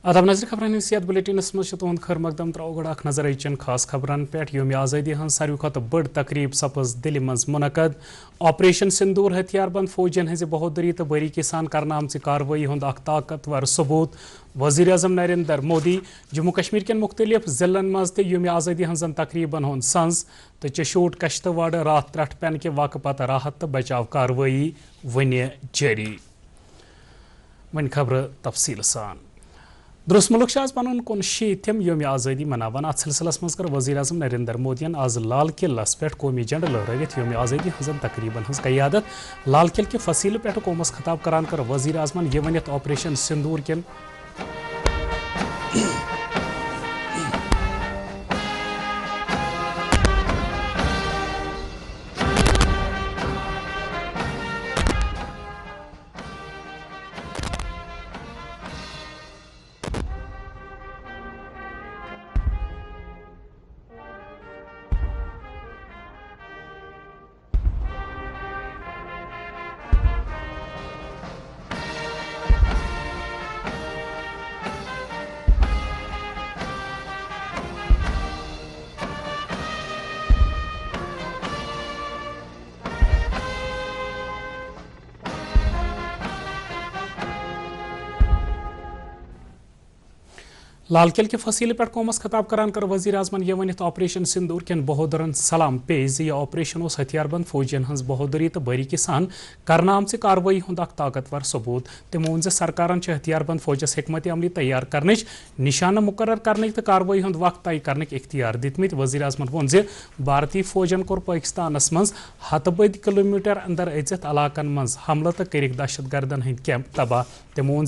आदाब नजर खबरन सियात बुलेटिनस मज तुंद खैर मकदम त्रो गड नजर अचन खास खबरन पे योम आज़ादी हन सारी खत बड़ तकरीब सपज दिल्ली मज मुनकद ऑपरेशन सिंदूर हथियारबंद फौजन हज बहादुरी तो बारीकी सान करना आमच कार्रवाई हुंद अख ताकतवर सबूत वज़ीर आज़म नरेंद्र मोदी जम्मू कश्मीर के मुख्तलिफ जिलन मज ते योम आज़ादी हन तकरीबन हुंद संज तो चशोट कश्तवाड़ रात त्रट पेन के वाक़ पत राहत तो बचाव कार्रवाई वन जारी वन खबर तफसील सान दुरुस्त मुल्क आज पन कुन शीतम योम आज़ादी मनावान अत सिलसिलस मज कर वज़ीर आज़म नरेंद्र मोदियन आज लाल किलस पे कौमी झंड लहरावित योम आज़ादी हजन तकरीबन हज क़यादत लाल किल के फसील पे कौमस खिताब करान कर वज़ीर आज़मन यह वनित ऑपरेशन सिंदूर किन लाल किल के फसील पे कौमस खिताब करान कर वज़ीर आज़मन यह वनित ऑपरेशन सिंदूर केन बहादुरन सलाम पेश यह ऑपरेशन उस हथियारबंद फौजियन हज बहादुरी तो बारीकी सान करना आमच कार्रवाई हुंद अख ताकतवर सबूत तमो वोन सरकारन हथियारबंद फौजस हिकमत अमली तैयार करनच निशाना मुकर्रर करने तो कार्रवाई हुंद वक्त तय करने इख्तियार दितमित वज़ीर आज़मन वोन भारतीय फौजन कोर पाकिस्तानस मज हत बद किलोमीटर अंदर अजित इलाकन मज हमला तो कर दहशत गर्दन हंद कैंप तबाह तमो वोन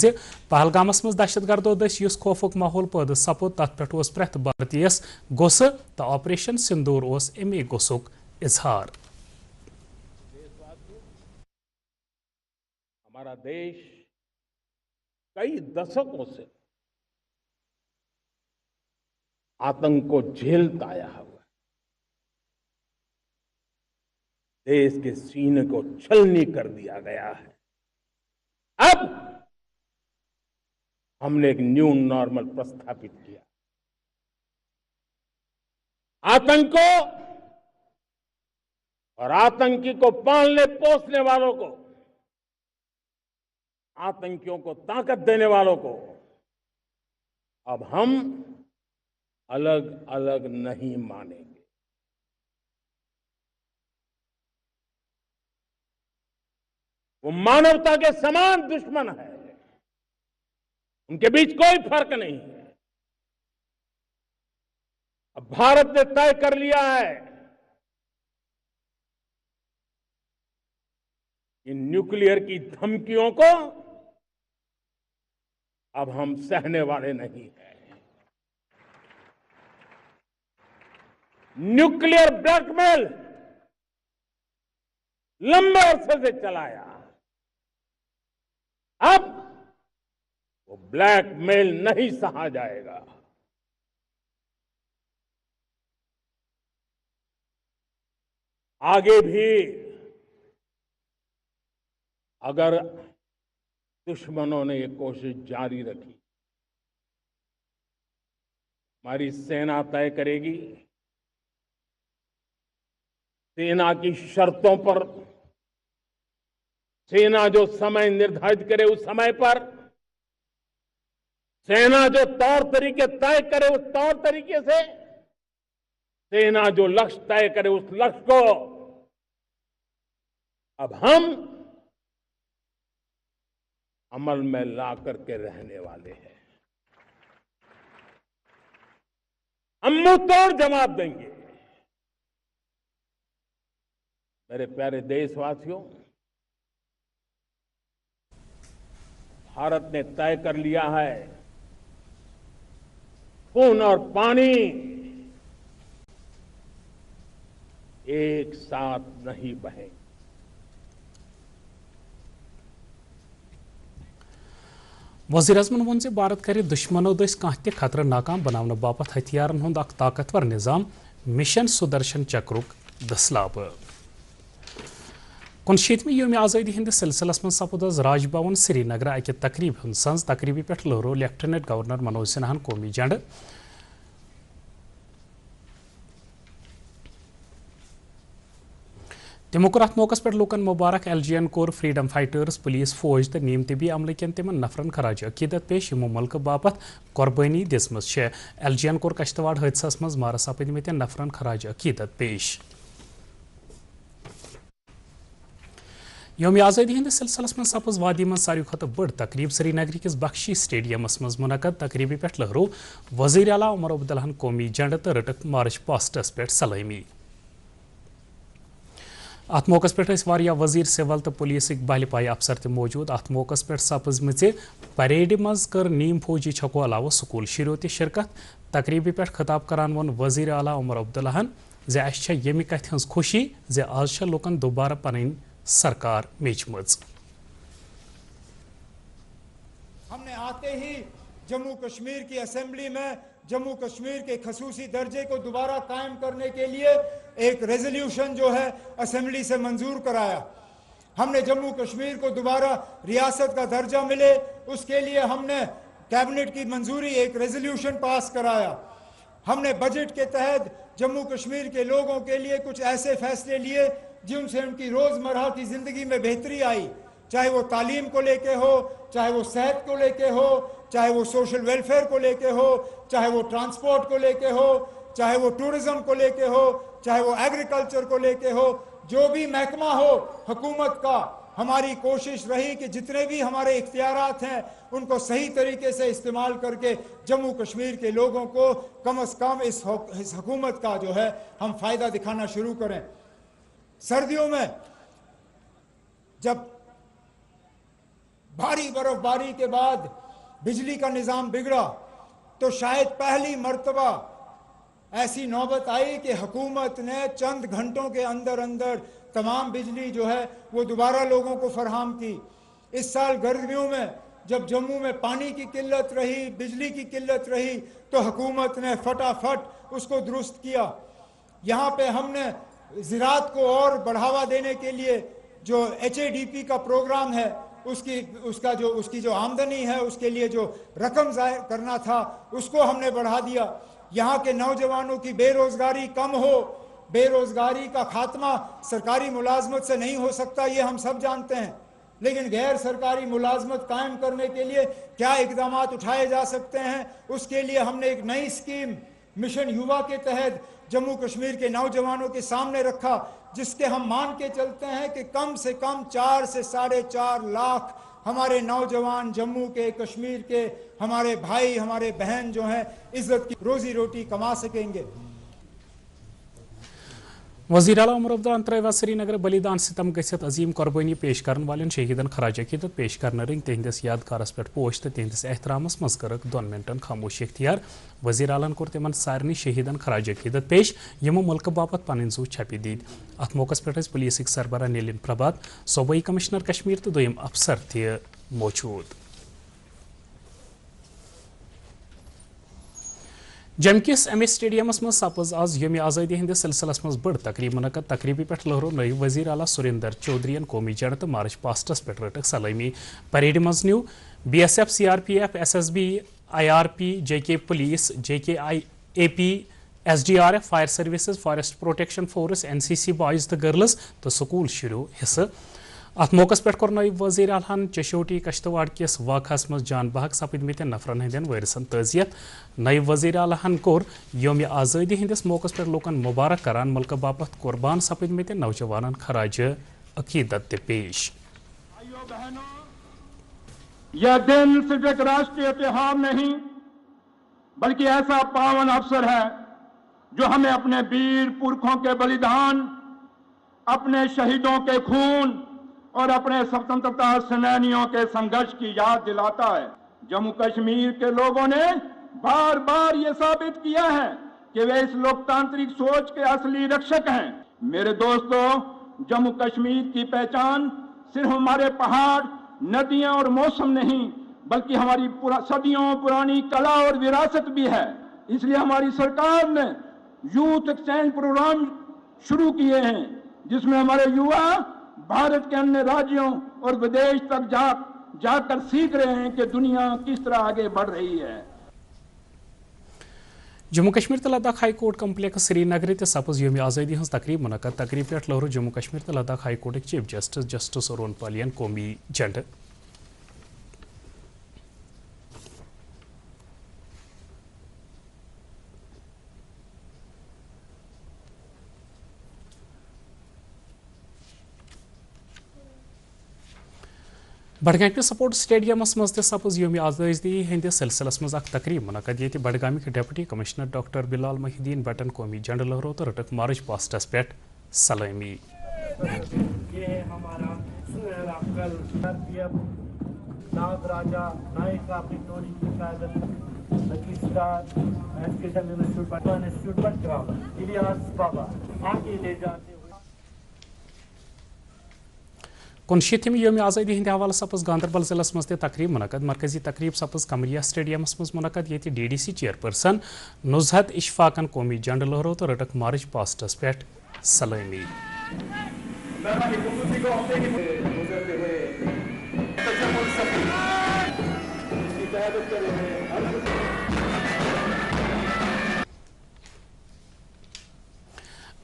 पहलगामस मज दहशत गर्दो दस खौफुक माहौल पैदा सपद तथ पे प्रथ भारतीयस गोस तो ऑपरेशन सिंदूर अमे गोसुक इजहार। हमारा देश कई दशकों से आतंक को झेलता आया हुआ देश के सीने को छलनी कर दिया गया है। अब हमने एक न्यू नॉर्मल प्रस्थापित किया। आतंक को और आतंकी को पालने पोसने वालों को, आतंकियों को ताकत देने वालों को अब हम अलग अलग नहीं मानेंगे। वो मानवता के समान दुश्मन है, उनके बीच कोई फर्क नहीं है। अब भारत ने तय कर लिया है कि न्यूक्लियर की धमकियों को अब हम सहने वाले नहीं हैं। न्यूक्लियर ब्लैकमेल लंबे अरसे से चलाया, अब वो ब्लैकमेल नहीं सहा जाएगा। आगे भी अगर दुश्मनों ने ये कोशिश जारी रखी, हमारी सेना तय करेगी, सेना की शर्तों पर, सेना जो समय निर्धारित करे उस समय पर, सेना जो तौर तरीके तय करे उस तौर तरीके से, सेना जो लक्ष्य तय करे उस लक्ष्य को अब हम अमल में ला करके रहने वाले हैं। हम मुंह तोड़ जवाब देंगे। मेरे प्यारे देशवासियों, भारत ने तय कर लिया है खून और पानी एक साथ नहीं बहेंगे। वज़ीर आज़मन वोन भारत कर दुश्मनों दस कह खतर नाकाम बनाने बापत हथियारन हुंद अख ताकतवर निज़ाम मिशन सुदर्शन चक्रुक दसलाब। कुनशीतमी योम आज़ादी हंदिस सिलसिलस मं सपुद राज भवन श्रीनगर अकि तकरीब हंद संज तकरीबी पे लहरो लेफ्टिनेंट गवर्नर मनोज सिन्हान कौमी झंड तमो कोर अथ मौकस पे लूकन मुबारक LGN core freedom fighters police फौज तो नीम तबी अमल कन तिमन नफरन खराज अकीदत पेश यमो मुल्क बापत कुर्बानी दिसम एलजीएन कोर कश्तवाड़ हादसस मं मारा सपदमत नफरन खराज अकीदत पेश योम आज़ादी हंदिस सिलसिलस मं सपज वादी मं सारी खत बड़ तकरीब श्रीनगर किस बख्शी स्टेडियमस मं मुनक़द तकरीबी पे लहरो वज़ीर आला उमर अब्दुल्लाहन कौमी झंड तो रटक मार्च पास्टस पे सलामी अत मौकस पे वज़ीर सिवल तो पुलिस बहल पाई अफसर ते मौजूद अत मौकस पे सपजम परेड मज कर नीम फौजी छको अलावा स्कूल शुरू ते शिरकत तकरीबी पे खिताब करान वो वज़ीर आला उमर अब्दुल्लाहन यमि कथ हज खुशी आज लुकन दोबारा पन सरकार मेचमज। हमने आते ही जम्मू कश्मीर की असेंबली में जम्मू कश्मीर के खसूसी दर्जे को दोबारा कायम करने के लिए एक रेजोल्यूशन जो है असेंबली से मंजूर कराया। हमने जम्मू कश्मीर को दोबारा रियासत का दर्जा मिले उसके लिए हमने कैबिनेट की मंजूरी एक रेजोल्यूशन पास कराया। हमने बजट के तहत जम्मू कश्मीर के लोगों के लिए कुछ ऐसे फैसले लिए जिनसे उनकी रोजमर्रा की जिंदगी में बेहतरी आई, चाहे वो तालीम को लेके हो, चाहे वो सेहत को लेके हो, चाहे वो सोशल वेलफेयर को लेके हो, चाहे वो ट्रांसपोर्ट को लेके हो, चाहे वो टूरिज्म को लेके हो, चाहे वो एग्रीकल्चर को लेके हो, जो भी महकमा हो हुकूमत का, हमारी कोशिश रही कि जितने भी हमारे इख्तियारात हैं उनको सही तरीके से इस्तेमाल करके जम्मू कश्मीर के लोगों को कम से कम इस हुकूमत का जो है हम फायदा दिखाना शुरू करें। सर्दियों में जब भारी बर्फबारी के बाद बिजली का निज़ाम बिगड़ा तो शायद पहली मर्तबा ऐसी नौबत आई कि हुकूमत ने चंद घंटों के अंदर अंदर तमाम बिजली जो है वो दोबारा लोगों को फराहम की। इस साल गर्मियों में जब जम्मू में पानी की किल्लत रही, बिजली की किल्लत रही, तो हुकूमत ने फटाफट उसको दुरुस्त किया। यहाँ पे हमने ज़राअत को और बढ़ावा देने के लिए जो HADP का प्रोग्राम है उसकी जो आमदनी है उसके लिए जो रकम ज़ाहिर करना था उसको हमने बढ़ा दिया। यहाँ के नौजवानों की बेरोज़गारी कम हो, बेरोज़गारी का खात्मा सरकारी मुलाजमत से नहीं हो सकता ये हम सब जानते हैं, लेकिन गैर सरकारी मुलाजमत कायम करने के लिए क्या इकदाम उठाए जा सकते हैं उसके लिए हमने एक नई स्कीम मिशन युवा के तहत जम्मू कश्मीर के नौजवानों के सामने रखा, जिसके हम मान के चलते हैं कि कम से कम 4 से 4.5 लाख हमारे नौजवान जम्मू के, कश्मीर के हमारे भाई, हमारे बहन जो हैं इज्जत की रोजी रोटी कमा सकेंगे। वज़ीर आला उमर अब्दुल्लाहन त्रवा श्रीनगर बलिदान सितम गसित अजीम कुर्बानी पेश करन वालेन शहीदन खराज अकीदत पेश करन रंग तिहंदिस यादगारस पे पोश तो तिहंदिस एहतरामस मज करक 2 मिनटन खामोशी इख्तियार। वज़ीर आलन कोर तिमन सारनी शहीदन खराज अकीदत पेश यमो मुल्क बापत पन जू छपी दीद। अत मौकस पे पुलिस सरबराह नीलिन प्रभात, सूबाई कमिश्नर कश्मीर तो दोयम अफसर थे मौजूद। जम किस एमए स्टेडियमस मं सपज आज योम आज़ादी हंदिस सिलसिलस मं बड़ तकरीब मुनक़द तकरीबी पे लहरो नई वज़ीर आला सुरेंद्र चौधरी कौमी झंड तो मार्च पास्टस पे रटक सलामी। परेड मं new BSF, CRPF, SSB, IRP, JK police, JKIAP, SDRF, fire services, forest protection force, NCC boys तो गर्ल्स तो स्कूल शुरू हिस्सा। अत मौकस पे कोर नई वज़ीर आलाहन चशोटी कश्तवाड़ किस वाक़स मं जान बहक सपदमत नफरन हंदन वारिसन तज़ियत। नई वज़ीर आलाहन कोर योम आज़ादी हंदिस मौकस पे लूकन मुबारक करान मुल्क बापत कुर्बान सपदमत नौजवानन खराज अकीदत पेश। यह दिन सिर्फ एक राष्ट्रीय त्योहार नहीं बल्कि ऐसा पावन अवसर है जो हमें अपने वीर पुरखों के बलिदान, अपने शहीदों के खून और अपने स्वतंत्रता सेनानियों के संघर्ष की याद दिलाता है। जम्मू कश्मीर के लोगों ने बार बार ये साबित किया है कि वे इस लोकतांत्रिक सोच के असली रक्षक हैं। मेरे दोस्तों, जम्मू कश्मीर की पहचान सिर्फ हमारे पहाड़, नदियां और मौसम नहीं बल्कि हमारी सदियों पुरानी कला और विरासत भी है। इसलिए हमारी सरकार ने यूथ एक्सचेंज प्रोग्राम शुरू किए हैं जिसमें हमारे युवा भारत के अन्य राज्यों और विदेश तक जाकर सीख रहे हैं कि दुनिया किस तरह आगे बढ़ रही है। जम्मू कश्मीर तो Ladakh high court complex Srinagar सपज योम आज़ादी हज तकरीब मुनक़द तकरीब पे लहरो जम्मू कश्मीर तो Ladakh high court chief justice justice Arun पालियन कौमी झंड। बडगाम स्पोर्ट स्टेडियमस मज सपज योम आज़ादी हंदिस सिलसिलस मज तकरीब मुनक़द ये Budgam deputy commissioner doctor Bilal Mohiuddin भट्टन कौमी झंड लहरो तो रटक मार्च पास्टस पे सलामी। कुनशीतम योम आज़ादी हंद हवाले सपज गांदरबल जिलस मज तकरीब मुनक़द मरकजी तकरीब सपज कमरिया स्टेडियमस मज मुनक़द ये DDC चेयरपर्सन नुज़हत इशफाकन कौमी झंड लहरो तो रटक मार्च पास्टस पे सलामी।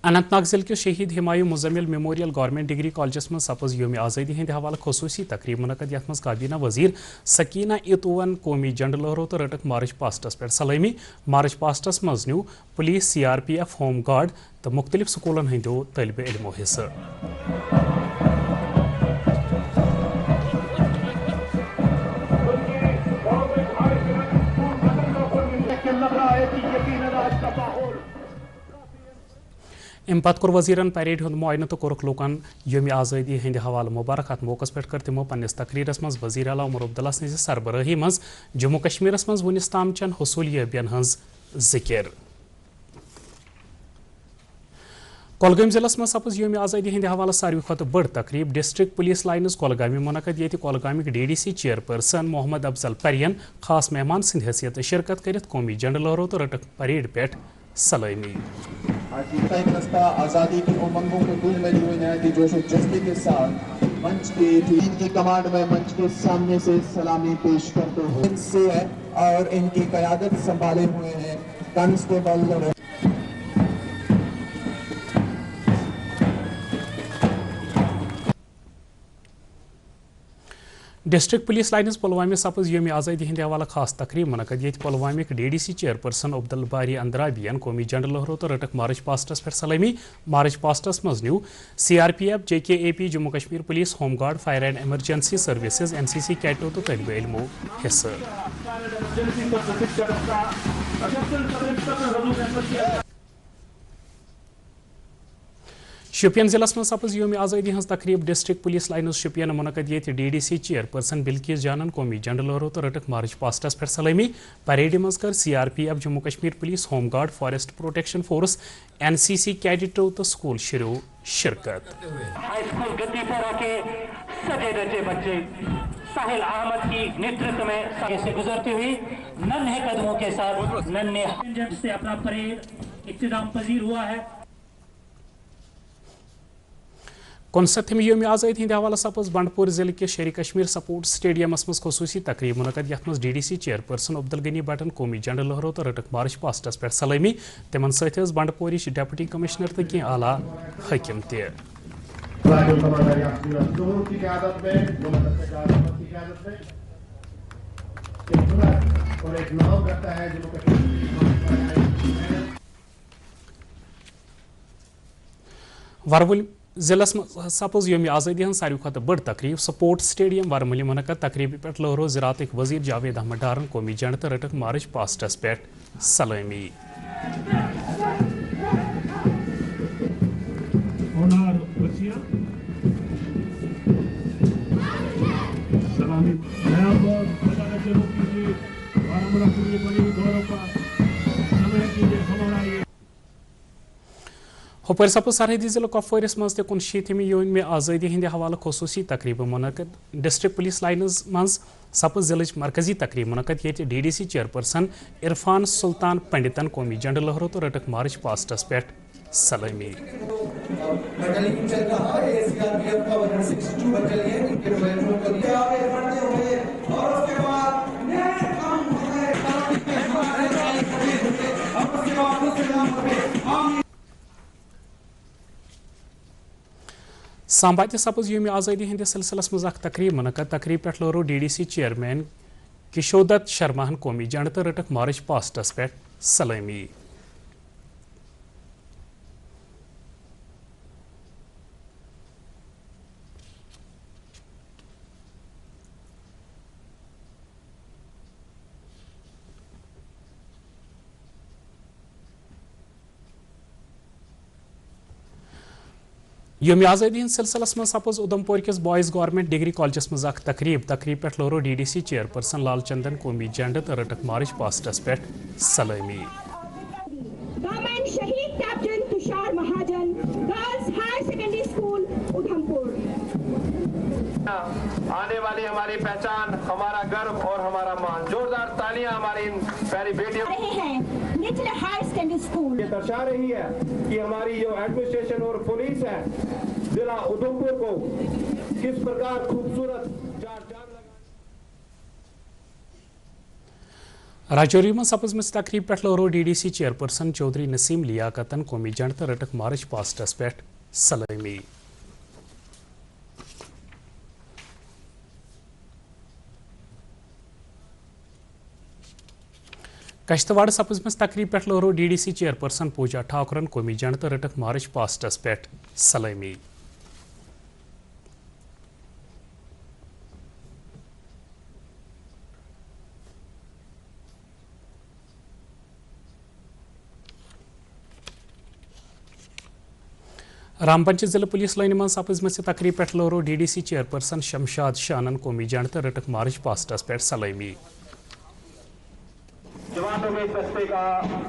अनंतनाग जिले के शहीद Humayun Muzammil memorial government degree colleges में सपज योम आज़ादी हंद हवाले खसूसी तकरीब मुनक़द यथ मज काबीना वजीर सकीना इतुवन कौमी झंड लहरो तो रटक मार्च पास्टस पे सलामी। मार्च पास्टस मज new police CRPF home guard तो मुख्तलिफ स्कूलन हंदो तलबे इल्मो हिस्सा। अम पत कोर वजीरन परेड हुंद मुआयना तो कोरक लोकन योम आज़ादी हंद हवाले मुबारक अत मौकस पे कर तिमो पन्निस तकरीरस मज वजीर आला उमर अब्दुल्ला सज सरबराही मज जम्मू कश्मीरस मज वनिस ताम चन हसूलियतन हंज जिक्र। कोलगाम जिलस मज सपज योम आज़ादी हंद हवाले सारवी खुद बड़ तकरीब डिस्ट्रिक्ट पुलिस लाइन्स कोलगाम मुनक़द ये कोलगामिक DDC चेयरपर्सन मोहम्मद अफजल परियन खास मेहमान सिंध हैसियत शिरकत कर कौमी झंड लहरो तो रटक परेड पे सलामी। आज तय रास्ता आज़ादी की उमंगों को दिल में लिए नहायत जोश और जज्बे के साथ मंच के टीम की कमांड में मंच के सामने से सलामी पेश करते हुए इनसे है और इनकी क़यादत संभाले हुए हैं constable district police lines Pulwama सपज योम आज़ादी हंद हवाले खास तकरीब मुनक़द ये पुलवामिक DDC चेयरपर्सन अब्दुल बारी अंद्राबियन कौमी झंड लहरो तो रटक मार्च पास्टस पे सलामी। मार्च पास्टस मज new CRPF JKAP Jammu Kashmir police home guard fire and emergency services NCC कैटो तो तलबे इल्मो हिस्सा। शोपियान जिलस में सपज योम आज़ादी हंज तकरीब डिस्ट्रिक्ट पुलिस लाइन्स शोपियान मुनक़द ये DDC चेयरपर्सन बिल्किस जानन कौमी झंड लहरो तो रटक मार्च पास्टस पे सलामी। परेड मज कर CRPF Jammu Kashmir police home guard forest protection force NCC कैडेटों तो स्कूल शुरू शिरकत। साहिल अहमद की नेतृत्व में से गुजरती हुई नन्हे कदमों के साथ नन्हे से अपना परेड इख्तिताम पजीर हुआ है। कुनसतम योम आज़ादी हंद हवाले सपज बंडपुर जिले के शेर कश्मीर स्पोर्ट्स स्टेडियमस मज खसूसी तकरीब मुनक़द यथ मज DDC चेयरपर्सन अब्दुल गनी भट्टन कौमी झंड लहरो तो रटक मार्च पास्टस पे सलामी। तिमन सत बंडपोरिच डिप्टी कमिश्नर तो कह आला हकीम ते। वरवल जिलस में सपज योम आज़ादी हंज सारी खुद बड़ तकरीब स्पोर्ट्स स्टेडियम वरमली मुनक़द तकरीब पे लहरो ज़राअत वजीर जावेद अहमद डारन कौमी झंड तो रटक मार्च पास्टस पे सलामी। हुपर सपज सरहदी जिले कपवारिस मज कुनशीतम योम आज़ादी हंद हवाले खसूसी तकरीब मुनक़द डिस्ट्रिक्ट पुलिस लाइन्स मज सपज जिले मरकजी तकरीब मुनक़द ये DDC चेयरपर्सन इरफान सुल्तान पंडितन कौमी झंड लहरो तो रटक मार्च पास्टस पे सलामी। बटालियन चल रहा है सीआरपीएफ का 162 बटालियन इनके बैटलों को लिया आगे बढ़ते हुए और उसके बाद सांबा सपज योम आज़ादी हंदिस सिलसिलस मज तकरीब मुनक़द। तकरीब पे लोरो DDC चेयरमैन किशोदत्त शर्माहन कौमी झंड तो रटक मार्च पास्टस पे सलामी। योम आज़ादी हंद सिलसिलस मज सपज उधमपुर किस बॉयज़ गवर्नमेंट डिग्री कॉलेजस मज तकरीब पे लोरो DDC चेयरपर्सन लाल चंदन कौमी झंड तो रटक मार्च पास्टस पे सलामी। शहीद captain Tushar Mahajan girls higher secondary school Udhampur. आने वाली हमारी पहचान, हमारा गर्व और हमारा मान। जोरदार तालियां हमारी इन प्यारी बेटियों रहे हैं। निचले हायर सेकेंडरी स्कूल ये दर्शा रही है कि हमारी जो एडमिनिस्ट्रेशन और पुलिस है जिला उधमपुर को किस प्रकार खूबसूरत जान लगा। राजौरी में सपज में तकरीब पे लोरो DDC चेयरपर्सन चौधरी नसीम लियाकतन कौमी झंड तो रटक मार्च पास्टस पे सलामी। कश्तवाड़ सपज में तकरीब पे लोरो DDC चेयरपर्सन पूजा ठाकुरन कौमी झंड तो रटक मार्च पास्टस पे सलामी। रामबन जिला पुलिस लाइन में सपज में तकरीब पे लोरो DDC चेयरपर्सन शमशाद शानन कौमी झंड तो रटक मार्च पास्टस पे सलामी। जवानों में दस्ते का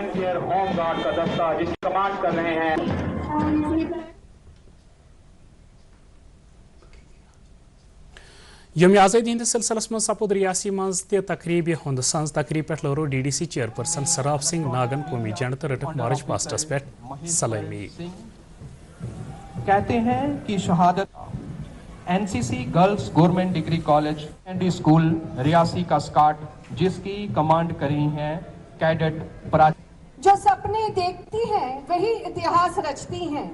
एयर होम गार्ड का दस्ता जिसकी कमांड कर रहे हैं। योम आज़ादी हंदिस सिलसिलस मज सपुद रियासी मज तकरीब हुंद संज तकरीब पे लोरो DDC चेयरपर्सन सराफ सिंह नागन कौमी झंड तो रटक मार्च पास्टस पे सलामी। कहते हैं कि शहादत NCC girls government degree college secondary school Reasi का स्काट जिसकी कमांड करी हैं कैडेट जो सपने देखती हैं वही इतिहास रचती हैं।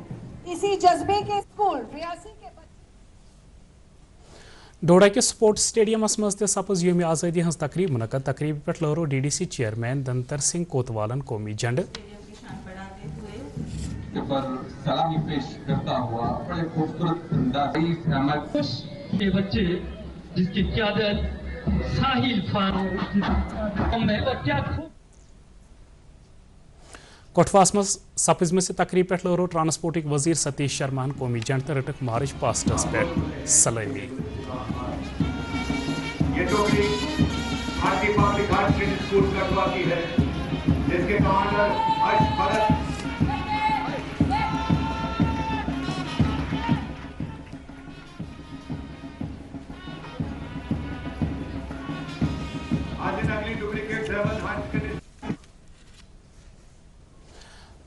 इसी जज्बे के स्कूल रियासी के डोडा के स्पोर्ट्स स्टेडियम मज सपज योम आज़ादी हंस तकरीब मुनक़द। तकरीब पे लोरो DDC चेयरमैन दंतर सिंह कोतवालन कौमी झंड पर सलामी पेश करता हुआ बड़े खूबसूरत अंदाज के बच्चे जिसकी क़यादत साहिल फारूक में क्या कोटवास मज सपज में तकरीब पे लोरो ट्रांसपोर्टिक वजीर सतीश शर्मा कौमी झंड तो रटक मार्च पास्टस पे सलामी। ये टोकरी भारतीय पब्लिक हाई सेकेंडरी स्कूल कटवा की है जिसके कमांडर हर्ष भरत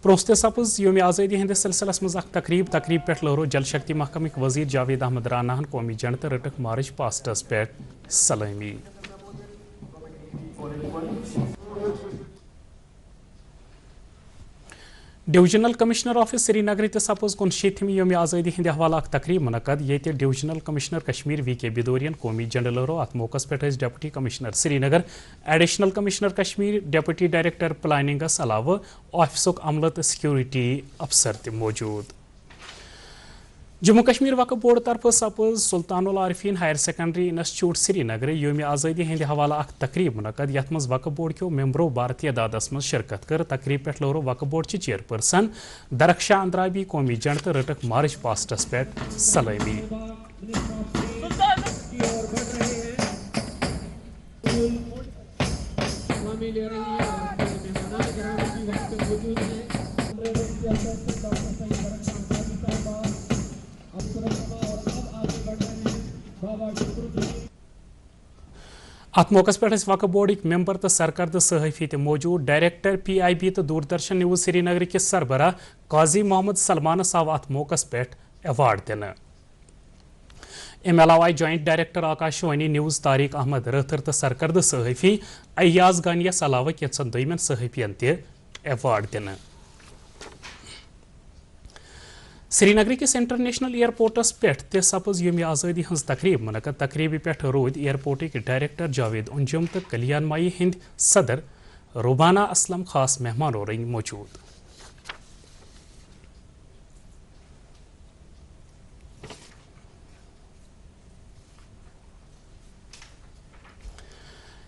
प्रोस्ते सपज योम आज़ादी हंदिस सिलसिलस मज तकरीब पे लोरो जल शक्ति महकमक वजीर जावेद अहमद रानाहन कौमी झंड तो रटक मार्च पास्टस पे सलामी। डिविजनल कमिश्नर ऑफिस श्रीनगर तो सपज 59 योम आज़ादी हंद हवाला तकरीब मुनक़द ये डिविजनल कमिश्नर कश्मीर VK बिदोरियन कौमी झंड लोरो अत मौका पे deputy commissioner Srinagar additional commissioner Kashmir deputy director प्लानिंगस अलावा ऑफिसुक अमल तो सिक्योरिटी अफसर त मौजूद। जम्मू कश्मीर वक्फ बोर्ड तरफ सपज Sultanul Arifeen higher secondary institute Srinagar योम आज़ादी हंद हवाला तकरीब मुनक़द यथ मज वक्फ बोर्ड क्यों मेम्बरों भारतीय दादस मज शिरकत कर। तकरीब पे लोरो वक्फ बोर्ड ची चेयरपर्सन दरख्शा अंद्राबी कौमी झंड तो रटक मार्च पास्टस पे सलामी। ات موقع پہ وقف بورڈک ممبر تو سرکردہ صحافی تہ موجود ڈائریکٹر PIB تو دوردرشن نیوز سری نگر کس سربراہ قاضی محمد سلمانس آو ات موقع پہ ایوارڈ دن ام علاوہ آئی joint director Akashvani news Tariq Ahmad Rather تو سرکردہ صحافی ایاز گانیس علاوہ کینژن دویمن صحافین تہ ایوارڈ دن سری نگر کس انٹرنیشنل ایئرپورٹس پہ تہ سپز یوم آزادی ہز تقریب منعقد تقریبہ پہ رود ایئرپورٹک ڈائریکٹر جاوید انجم تو کلیان مائی ہند صدر روبانہ اسلم خاص مہمان رنگ موجود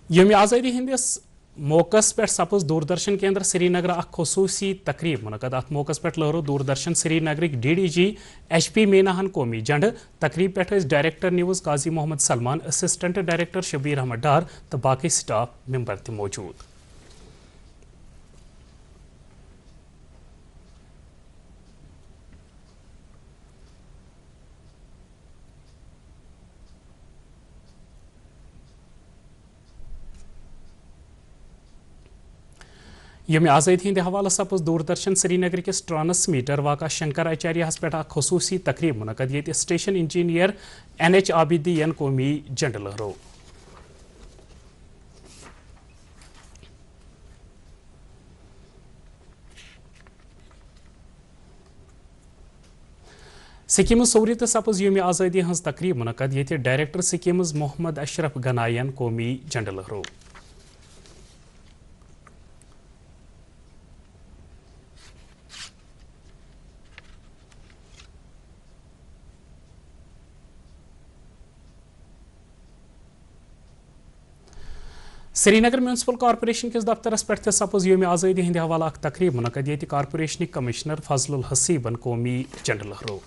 یوم آزادی ہندس موقع پہ سپز دوردرشن کیندر سری نگر اخ خصوصی تقریب منعقد ات موقع پہ لہرو دوردرشن سری نگر DDG HP میناہن قومی جھنڈ تقریب پہ ڈائریکٹر نیوز قاضی محمد سلمان اسسٹنٹ ڈائریکٹر شبیر احمد ڈار تو باقی سٹاف ممبر تہ موجود یوم آزادی ہند حوالہ سپز دوردرشن سری نگر کس ٹرانسمیٹر واقع شنکر آچاریہ پہ خصوصی تقریب منعقد یہ سٹیشن انجینئر NH عابدین قومی جھنڈ لہرو سکیمز سوری تو سپز یوم آزادی ہز تقریب منعقد یہ ڈائریکٹر سکیمز محمد اشرف گنائین قومی جھنڈ لہرو سری نگر میونسپل کارپوریشن کس دفترس پہ سپز یوم آزادی ہند حوالہ اخ تقریب منعقد یہ کارپوریشن کمشنر فضل الحسیبن قومی جھنڈ لہرو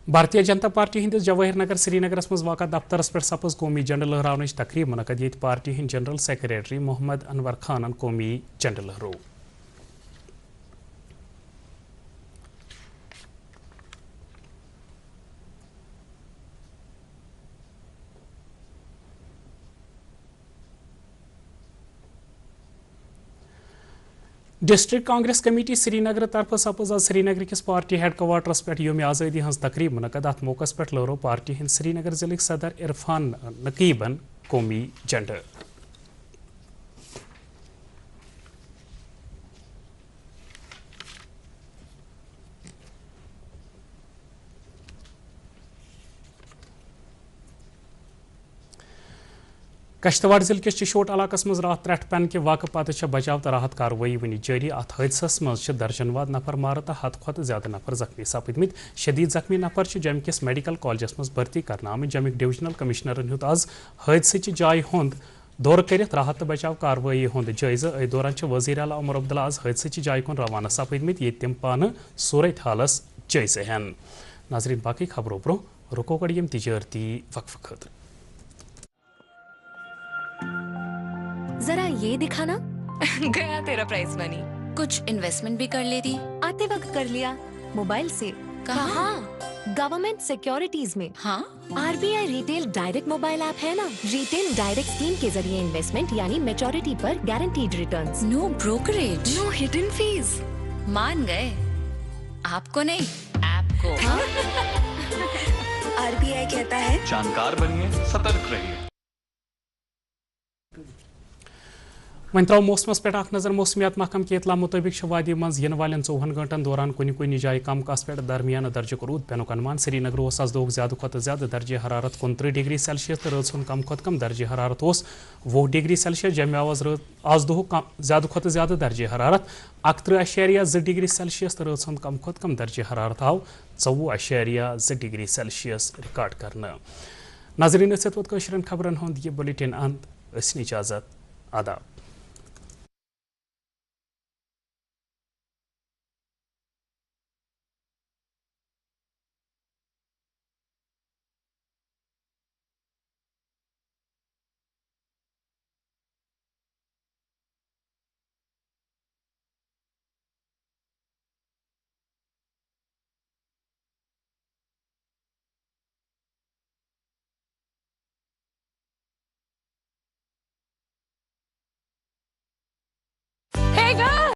بھارتیہ جنتا پارٹی ہندس جواہر نگر سری نگرس مز واقع دفترس پہ سپز قومی جھنڈ لہراون تقریب منعقد یہ پارٹی ہند جنرل سیکریٹری محمد انور خانن قومی جھنڈ لہرو ڈسٹرکٹ کانگریس کمیٹی سری نگر طرف سپز آز سری نگر کس پارٹی ہیڈ کوارٹرس پہ یوم آزادی ہز تقریب منعقد ات موقع پہ لہرو پارٹی ہند سری نگر ضلع صدر عرفان نقیبن قومی جھنڈ کشتواڑ ضلع کس چشوٹ علاقہ مز رات ترٹ پین کے واقع پتہ بچاؤ تو راحت کاروی ون جاری ات حادثس مز درجن واد نفر مارہ تو حد کھت زیادہ نفر زخمی سپدمت شدید زخمی نفر جم کس میڈیکل کالجس مز بھرتی کرنا آمت جمک ڈویژنل کمشنرن ہند آز حادثہ جائے ہند دور کرت راحت تو بچاؤ کاروی ہند جائزہ ات دوران وزیر اعلیٰ عمر عبداللہ آز حادثہ جائے کن روانہ سپدمت یہ تم پانہ صورت حالس جائزہ ہین ناظرین باقی خبروں برو رکو گڑیم تجارتی وقف خاطر ذرا یہ دکھانا گیا تیرا پرائز منی کچھ انویسٹمنٹ بھی کر لیتی آتے وقت کر لیا موبائل سے کہاں گورنمنٹ سیکیورٹیز میں ہاں RBI retail direct mobile app ہے نا ریٹیل ڈائریکٹ اسکیم کے ذریعے انویسٹمنٹ یعنی میچورٹی پر گارنٹیڈ ریٹرنز نو بروکریج نو ہڈن فیس مان گئے آپ کو نہیں ایپ کو RBI کہتا ہے جانکار بنیے سترک رہیے ون ترو موسمس پہ اخ نظر موسمیات محکمہ کے اطلاع مطابق وادی مز ین والن 24 گھنٹن دوران کن جائیں کم کس پہ درمیانہ درجہ رود پینک انمان سری نگر آز دہ زیادہ کھت زیادہ درجہ حرارت 29 ڈگری سیلسیس تو رات ہند کم کھت کم درجہ حرارت 20 ڈگری سیلسیس جمع آز دہ زیادہ کھت زیادہ درجہ حرارت 31.2 ڈگری سیلسیس تو رات ہند کم کھت کم درجہ حرارت آو 24.2 ڈگری سیلسیس ریکارڈ کرنا ناظرین خبرن ہند یہ بلیٹن اند اجازت آداب